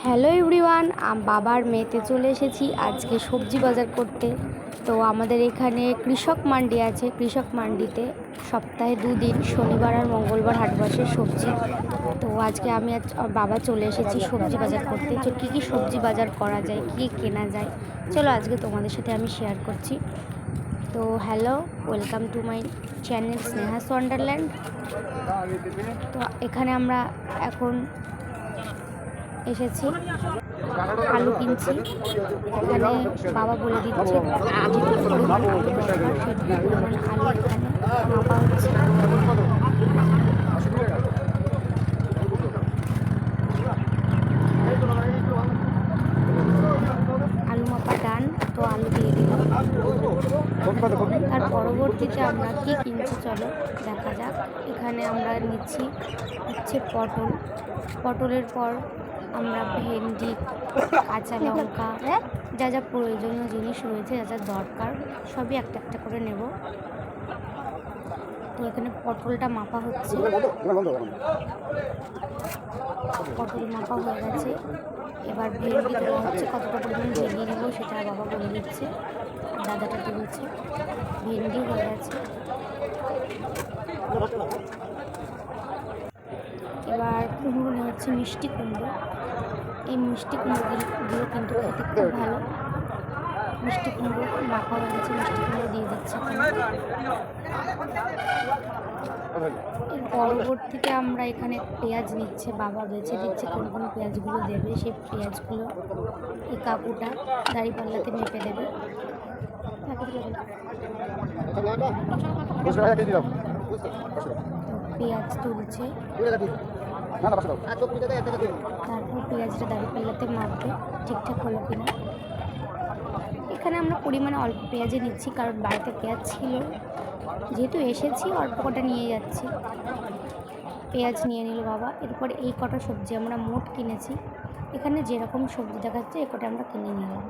Hello everyone, বাবার মেয়েতে চলে এসেছি আজকে সবজি বাজার করতে। তো আমাদের এখানে কৃষক মান্ডি আছে। কৃষক মান্ডিতে সপ্তাহে 2 দিন শনিবার আর মঙ্গলবার হাট বসে সবজি। তো আজকে আমি বাবা চলে এসেছি সবজি বাজার করতে। তো কী কী সবজি বাজার করা যায়, কী কেনা যায়, চলো আজকে তোমাদের সাথে আমি শেয়ার করছি। তো hello, welcome to my channel Sneha's wonderland. তো এখানে আমরা এখন এসেছি, আলু কিনছি। এখানে বাবা বলে দিচ্ছে যেটুকু পরিমাণ আলু দরকার সেটুকু পরিমাণ আলু এখানে মাপা হচ্ছে। আলু মাপা ডান, তো আলু দিয়ে দিলাম। তার পরবর্তীতে আমরা কি কিনছি চলো দেখা যাক। এখানে আমরা নিচ্ছি হচ্ছে পটলের পর আমরা ভেন্ডি, কাঁচা লঙ্কা, যা যা প্রয়োজনীয় জিনিস রয়েছে, যা যা দরকার সবই একটা একটা করে নেব। তো এখানে পটলটা মাপা হচ্ছে, পটল মাপা হয়ে গেছে। এবার ভেন্ডি দেওয়া হচ্ছে, কতটা পরিমাণ ভেন্ডি নেব সেটা বাবা বলে দিচ্ছে, আর দাদাটা তুলছে। ভেন্ডি হয়ে গেছে। এবার কুমড়ো নেওয়া হচ্ছে, মিষ্টি কুমড়ো। এই মিষ্টি কুমড়োগুলো কিন্তু খেতে খুব ভালো। মিষ্টি কুমড়ো মাখা হয়ে গেছে, মিষ্টি কুমড়ো দিয়ে দিচ্ছে। এর পরবর্তীতে আমরা এখানে পেঁয়াজ নিচ্ছে, বাবা বেছে দিচ্ছে কোন কোন পেঁয়াজগুলো দেবে। সেই পেঁয়াজগুলো এই কাকুটা দাঁড়িপাল্লাতে মেপে দেবে। পেঁয়াজ তুলছে, তারপর পেঁয়াজটা দাঁড়িপাল্লাতে মাপবে ঠিকঠাক হলো কিনা। এখানে আমরা পরিমাণে অল্প পেঁয়াজে নিচ্ছি, কারণ বাড়িতে পেঁয়াজ ছিল, যেহেতু এসেছি অল্প কটা নিয়ে যাচ্ছি। পেঁয়াজ নিয়ে নিল বাবা। এরপর এই কটা সবজি আমরা মোট কিনেছি। এখানে যেরকম সবজি দেখাচ্ছে এই কটা আমরা কিনে নিলাম।